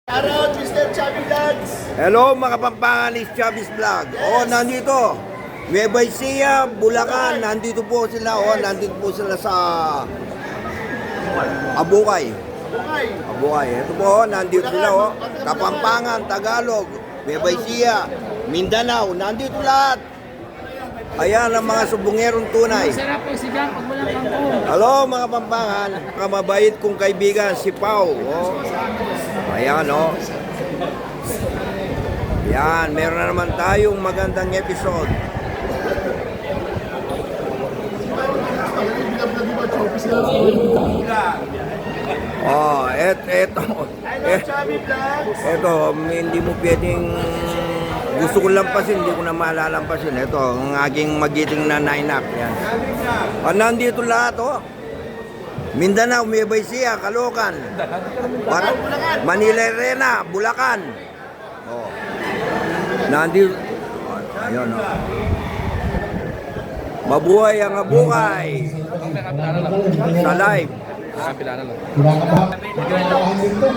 Shoutout, Mr. Chubby Vlogs! Hello mga Pampangalis Chavez Vlog. Nandito. Nueva Ecija, Bulacan. Nandito po sila. Nandito po sila sa Abukay. Okay. Ito po, nandito sila. Kapampangan, Tagalog, Nueva Ecija, Mindanao. Nandito lahat. Ayan ang mga subungerong tunay. Sarap po si Gang pag walang kangkong. Hello mga Pampangan. Kamabait kong kaibigan, si Pau. Ayan Yan, meron na naman tayong magandang episode. Eto, hindi mo pwedeng, gusto ko lampasin, hindi ko na malalampasin. Ito, ang aking magiting na nainak. Yan. Nandito lahat, Mindanao, Nueva Ecija, Caloocan, Manila Arena, Bulacan. Nandito. Ayun, Mabuhay ang abukay. Sa live. Kinakabahan din to.